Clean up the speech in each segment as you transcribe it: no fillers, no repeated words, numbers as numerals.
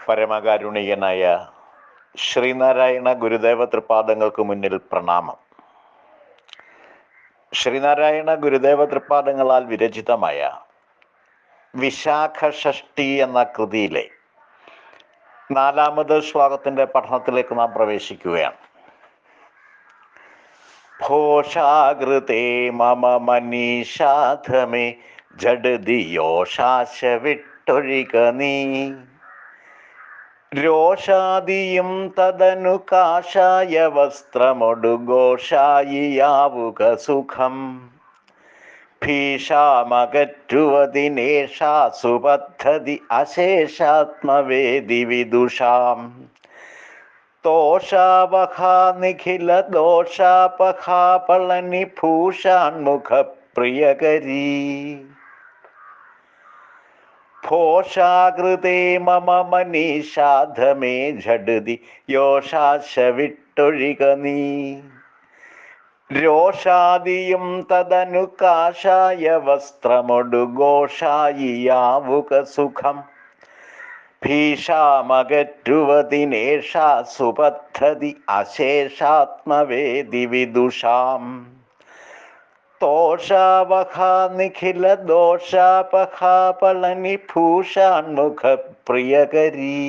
പരമകാരുണികനായ ശ്രീനാരായണ ഗുരുദേവ തൃപാദങ്ങൾക്ക് മുന്നിൽ പ്രണാമം. ശ്രീനാരായണ ഗുരുദേവ തൃപാദങ്ങളാൽ വിരചിതമായ വിശാഖ ഷഷ്ടി എന്ന കൃതിയിലെ 4ാമത് ശ്ലോകത്തിൻ്റെ പഠനത്തിലേക്ക് നാം പ്രവേശിക്കുകയാണ്. ഭോഷാകൃതേ മമ മനീഷാധമേ ജഡദിയോഷാശ വിട്ടൊഴിക നീ രോഷാദിയും തദനു കാഷായ വസ്ത്രമൊടുഘോഷായിയാവുക സുഖം ഭീഷാമകറ്റുവതിനേഷാ സുപദ്ധതി അശേഷാത്മവേദി വിദുഷാം തോഷാവഹാ നിഖില ദോഷാപഹാപളനി ഭൂഷാൺമുഖ പ്രിയകരീ ഭോഷാകൃതേ മമ മനീഷാധമേ ഝഡതി യോഷാശ വിട്ടൊഴിക നീ രോഷാദിയും തദനു കാഷായ വസ്ത്രമൊടുഘോഷായിയാവുക സുഖം ഭീഷാമകറ്റുവതിനേഷാ സുപദ്ധതി അശേഷാത്മവേദി വിദുഷാം തോഷാവഹാ നിഖില ദോഷാപഹാപളനി ഭൂഷാൺമുഖ പ്രിയകരീ.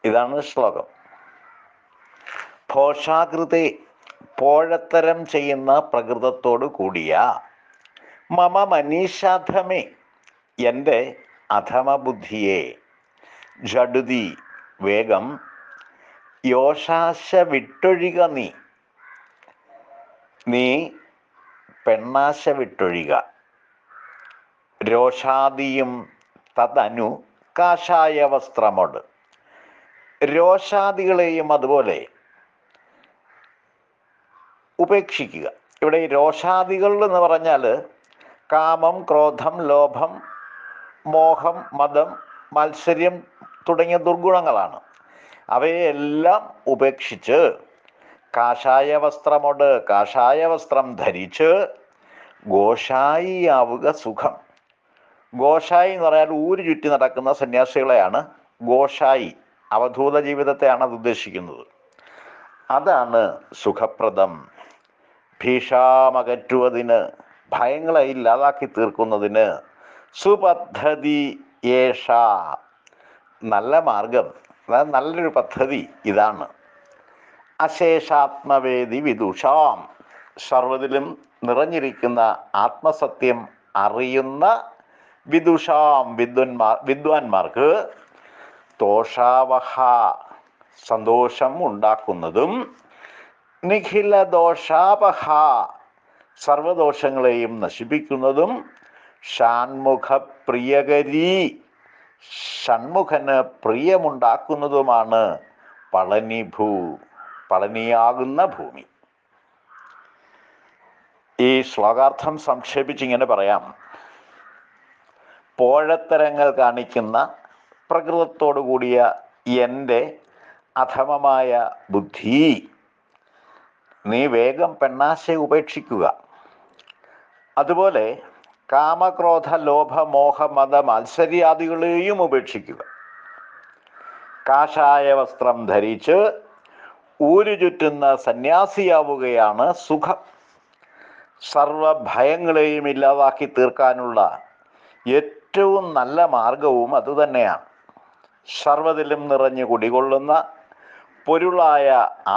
ഇതാണ് ശ്ലോകം. ഭോഷാകൃതേ, പോഴത്തരം ചെയ്യുന്ന പ്രകൃതത്തോടു കൂടിയ, മമ മനീഷാധമേ, എൻ്റെ അധമബുദ്ധിയെ, ജഡുതി വേഗം, യോഷാശ വിട്ടൊഴിക നീ പെണ്ണാശ വിട്ടൊഴിക, രോഷാദിയും തദനു കാഷായ വസ്ത്രമോട്, രോഷാദികളെയും അതുപോലെ ഉപേക്ഷിക്കുക. ഇവിടെ ഈ രോഷാദികൾ എന്ന് പറഞ്ഞാൽ കാമം, ക്രോധം, ലോഭം, മോഹം, മദം, മാത്സര്യം തുടങ്ങിയ ദുർഗുണങ്ങളാണ്. അവയെല്ലാം ഉപേക്ഷിച്ച് കാഷായ വസ്ത്രമോട്, കാഷായ വസ്ത്രം ധരിച്ച് ഘോഷായി ആവുക സുഖം. ഘോഷായി എന്ന് പറഞ്ഞാൽ ഊര് ചുറ്റി നടക്കുന്ന സന്യാസികളെയാണ് ഘോഷായി, അവധൂത ജീവിതത്തെയാണ് അത് ഉദ്ദേശിക്കുന്നത്. അതാണ് സുഖപ്രദം. ഭീഷാമകറ്റുവതിന്, ഭയങ്ങളെ ഇല്ലാതാക്കി തീർക്കുന്നതിന്, സുപദ്ധതി യേഷ, നല്ല മാർഗം, അതായത് നല്ലൊരു പദ്ധതി ഇതാണ്. അശേഷാത്മവേദി വിദുഷാം, സർവ്വതിലും നിറഞ്ഞിരിക്കുന്ന ആത്മസത്യം അറിയുന്ന വിദുഷാം, വിദ്വാൻമാർക്ക് തോഷാവഹ, സന്തോഷം ഉണ്ടാക്കുന്നതും, നിഖില ദോഷാപഹ, സർവദോഷങ്ങളെയും നശിപ്പിക്കുന്നതും, ഷാൺമുഖ പ്രിയകരീ, ഷൺമുഖന് പ്രിയമുണ്ടാക്കുന്നതുമാണ് പളനിഭൂ, പളനിയാകുന്ന ഭൂമി. ഈ ശ്ലോകാർത്ഥം സംക്ഷേപിച്ചിങ്ങനെ പറയാം. പോഴത്തരങ്ങൾ കാണിക്കുന്ന പ്രകൃതത്തോടു കൂടിയ എൻ്റെ അധമമായ ബുദ്ധി, നീ വേഗം പെണ്ണാശയെ ഉപേക്ഷിക്കുക. അതുപോലെ കാമക്രോധ ലോഭ മോഹ മത മാത്സര്യാദികളെയും ഉപേക്ഷിക്കുക. കാഷായ വസ്ത്രം ധരിച്ച് ഊരു ചുറ്റുന്ന സന്യാസിയാവുകയാണ് സുഖം. സർവഭയങ്ങളെയും ഇല്ലാതാക്കി തീർക്കാനുള്ള ഏറ്റവും നല്ല മാർഗവും അതുതന്നെയാണ്. സർവ്വതിലും നിറഞ്ഞു കുടികൊള്ളുന്ന പൊരുളായ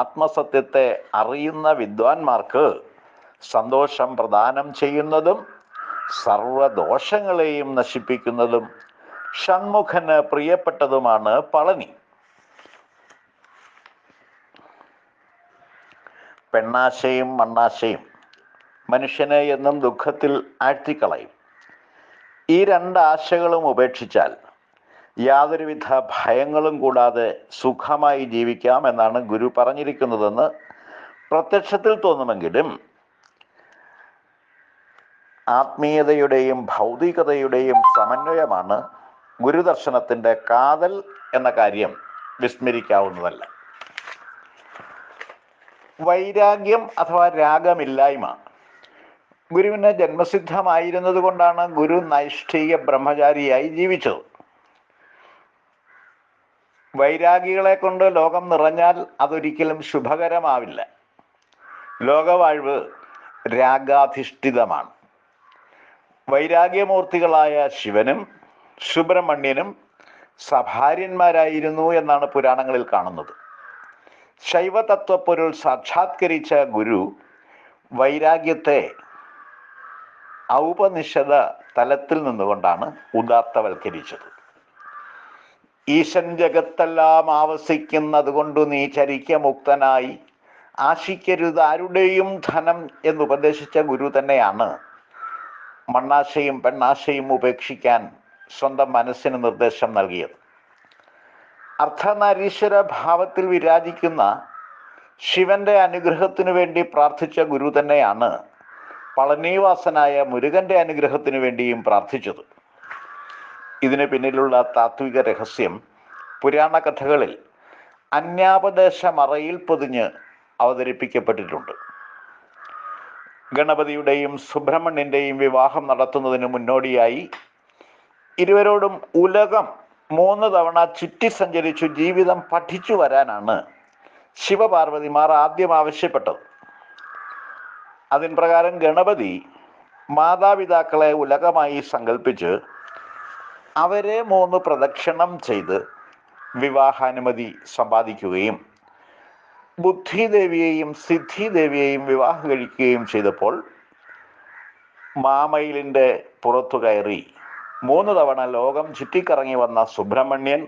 ആത്മസത്യത്തെ അറിയുന്ന വിദ്വാൻമാർക്ക് സന്തോഷം പ്രദാനം ചെയ്യുന്നതും സർവദോഷങ്ങളെയും നശിപ്പിക്കുന്നതും ഷൺമുഖന് പ്രിയപ്പെട്ടതുമാണ് പളനി. പെണ്ണാശയും മണ്ണാശയും മനുഷ്യനെ എന്നും ദുഃഖത്തിൽ ആഴ്ത്തിക്കളയും. ഈ രണ്ടാശകളും ഉപേക്ഷിച്ചാൽ യാതൊരുവിധ ഭയങ്ങളും കൂടാതെ സുഖമായി ജീവിക്കാം എന്നാണ് ഗുരു പറഞ്ഞിരിക്കുന്നതെന്ന് പ്രത്യക്ഷത്തിൽ തോന്നുമെങ്കിലും ആത്മീയതയുടെയും ഭൗതികതയുടെയും സമന്വയമാണ് ഗുരുദർശനത്തിൻ്റെ കാതൽ എന്ന കാര്യം വിസ്മരിക്കാവുന്നതല്ല. വൈരാഗ്യം അഥവാ രാഗമില്ലായ്മ ജന്മസിദ്ധമായിരുന്നത് കൊണ്ടാണ് ഗുരു നൈഷ്ഠിക ബ്രഹ്മചാരിയായി ജീവിച്ചത്. വൈരാഗികളെ കൊണ്ട് ലോകം നിറഞ്ഞാൽ അതൊരിക്കലും ശുഭകരമാവില്ല. ലോകവാഴ്വ് രാഗാധിഷ്ഠിതമാണ്. വൈരാഗ്യമൂർത്തികളായ ശിവനും സുബ്രഹ്മണ്യനും സഭാര്യന്മാരായിരുന്നു എന്നാണ് പുരാണങ്ങളിൽ കാണുന്നത്. ശൈവതത്വപ്പൊരുൾ സാക്ഷാത്കരിച്ച ഗുരു വൈരാഗ്യത്തെ ഔപനിഷദ തലത്തിൽ നിന്നുകൊണ്ടാണ് ഉദാത്തവൽക്കരിച്ചത്. ഈശൻ ജഗത്തെല്ലാം ആവസിക്കുന്നതുകൊണ്ടു നീ ചരിക്കമുക്തനായി ആശിക്കരുതാരുടെയും ധനം എന്നുപദേശിച്ച ഗുരു തന്നെയാണ് മണ്ണാശയും പെണ്ണാശയും ഉപേക്ഷിക്കാൻ സ്വന്തം മനസ്സിന് നിർദ്ദേശം നൽകിയത്. അർദ്ധനാരീശ്വര ഭാവത്തിൽ വിരാജിക്കുന്ന ശിവന്റെ അനുഗ്രഹത്തിനു വേണ്ടി പ്രാർത്ഥിച്ച ഗുരു തന്നെയാണ് പളനിവാസനായ മുരുകന്റെ അനുഗ്രഹത്തിനു വേണ്ടിയും പ്രാർത്ഥിച്ചത്. ഇതിന് പിന്നിലുള്ള താത്വിക രഹസ്യം പുരാണ കഥകളിൽ അന്യാപദേശ മറയിൽ പൊതിഞ്ഞ് അവതരിപ്പിക്കപ്പെട്ടിട്ടുണ്ട്. ഗണപതിയുടെയും സുബ്രഹ്മണ്യന്റെയും വിവാഹം നടത്തുന്നതിന് മുന്നോടിയായി ഇരുവരോടും ഉലകം 3 തവണ ചുറ്റി സഞ്ചരിച്ചു ജീവിതം പഠിച്ചു വരാനാണ് ശിവപാർവതിമാർ ആദ്യം ആവശ്യപ്പെട്ടത്. അതിൻ പ്രകാരം ഗണപതി മാതാപിതാക്കളെ ഉലകമായി സങ്കല്പിച്ച് അവരെ 3 പ്രദക്ഷിണം ചെയ്ത് വിവാഹാനുമതി സമ്പാദിക്കുകയും ബുദ്ധിദേവിയെയും സിദ്ധിദേവിയെയും വിവാഹം കഴിക്കുകയും ചെയ്തപ്പോൾ മാമയിലിൻ്റെ പുറത്തു കയറി 3 തവണ ലോകം ചുറ്റിക്കറങ്ങി വന്ന സുബ്രഹ്മണ്യൻ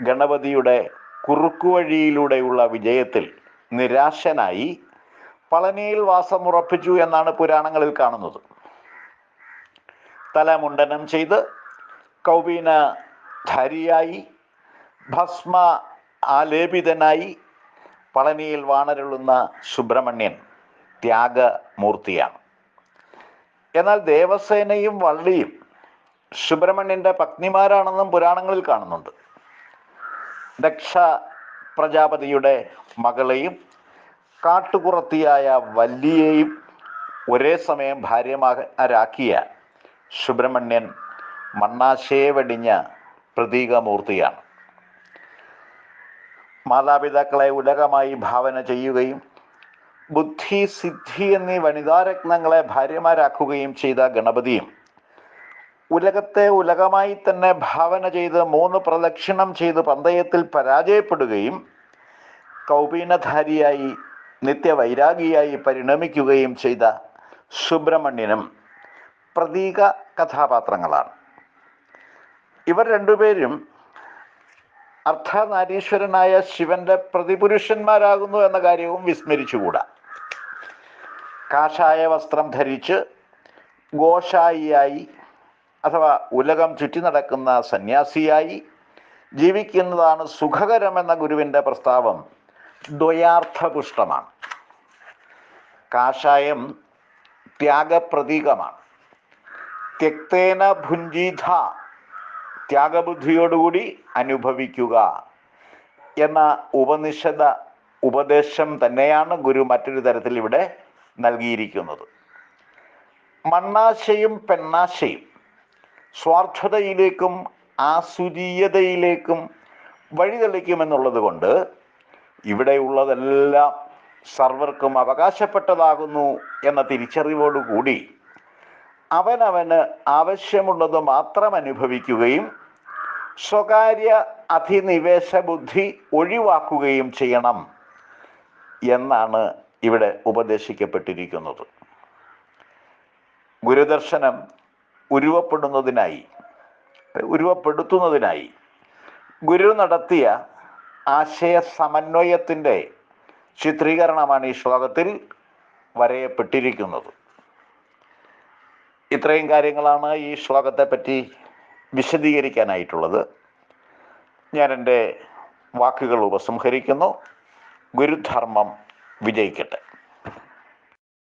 ഗണപതിയുടെ കുറുക്കുവഴിയിലൂടെയുള്ള വിജയത്തിൽ നിരാശനായി പളനിയിൽ വാസമുറപ്പിച്ചു എന്നാണ് പുരാണങ്ങളിൽ കാണുന്നത്. തലമുണ്ടനം ചെയ്ത് കൗപീനധാരിയായി ഭസ്മ ആലേപിതനായി പളനിയിൽ വാണരുളുന്ന സുബ്രഹ്മണ്യൻ ത്യാഗമൂർത്തിയാണ്. എന്നാൽ ദേവസേനയും വള്ളിയും സുബ്രഹ്മണ്യന്റെ പത്നിമാരാണെന്നും പുരാണങ്ങളിൽ കാണുന്നുണ്ട്. ദക്ഷ പ്രജാപതിയുടെ മകളെയും കാട്ടുകുറത്തിയായ വല്ലിയെയും ഒരേ സമയം ഭാര്യമാരാക്കിയ സുബ്രഹ്മണ്യൻ മണ്ണാശയെ വെടിഞ്ഞ പ്രതീകമൂർത്തിയാണ്. മാതാപിതാക്കളെ ഉലകമായി ഭാവന ചെയ്യുകയും ബുദ്ധി സിദ്ധി എന്നീ വനിതാരത്നങ്ങളെ ഭാര്യമാരാക്കുകയും ചെയ്ത ഗണപതിയും ഉലകത്തെ ഉലകമായി തന്നെ ഭാവന ചെയ്ത് 3 പ്രദക്ഷിണം ചെയ്ത് പന്തയത്തിൽ പരാജയപ്പെടുകയും കൗപീനധാരിയായി നിത്യവൈരാഗിയായി പരിണമിക്കുകയും ചെയ്ത സുബ്രഹ്മണ്യനും പ്രതീക കഥാപാത്രങ്ങളാണ്. ഇവർ രണ്ടുപേരും അർദ്ധനാരീശ്വരനായ ശിവന്റെ പ്രതിപുരുഷന്മാരാകുന്നു എന്ന കാര്യവും വിസ്മരിച്ചുകൂടാ. കാഷായ വസ്ത്രം ധരിച്ച് ഗോഷായിയായി അഥവാ ഉലകം ചുറ്റി നടക്കുന്ന സന്യാസിയായി ജീവിക്കുന്നതാണ് സുഖകരമെന്ന ഗുരുവിൻ്റെ പ്രസ്താവം ദ്വയാർത്ഥപുഷ്ടമാണ്. കാഷായം ത്യാഗപ്രതീകമാണ്. ത്യക്തേന ഭുഞ്ജീധ, ത്യാഗബുദ്ധിയോടുകൂടി അനുഭവിക്കുക എന്ന ഉപനിഷദ ഉപദേശം തന്നെയാണ് ഗുരു മറ്റൊരു തരത്തിൽ ഇവിടെ നൽകിയിരിക്കുന്നത്. മണ്ണാശയും പെണ്ണാശയും സ്വാർത്ഥതയിലേക്കും ആസുരീയതയിലേക്കും വഴിതെളിക്കുമെന്നുള്ളത് കൊണ്ട് ഇവിടെയുള്ളതെല്ലാം സർവർക്കും അവകാശപ്പെട്ടതാകുന്നു എന്ന തിരിച്ചറിവോടുകൂടി അവനവന് ആവശ്യമുള്ളത് മാത്രം അനുഭവിക്കുകയും സ്വകാര്യ അധിനിവേശ ബുദ്ധി ഒഴിവാക്കുകയും ചെയ്യണം എന്നാണ് ഇവിടെ ഉപദേശിക്കപ്പെട്ടിരിക്കുന്നത്. ഗുരുദർശനം ഉരുവപ്പെടുത്തുന്നതിനായി ഗുരു നടത്തിയ ആശയ സമന്വയത്തിൻ്റെ ചിത്രീകരണമാണ് ഈ ശ്ലോകത്തിൽ വരയപ്പെട്ടിരിക്കുന്നത്. ഇത്രയും കാര്യങ്ങളാണ് ഈ ശ്ലോകത്തെ പറ്റി വിശദീകരിക്കാനായിട്ടുള്ളത്. ഞാൻ എൻ്റെ വാക്കുകൾ ഉപസംഹരിക്കുന്നു. ഗുരുധർമ്മം വിജയിക്കട്ടെ.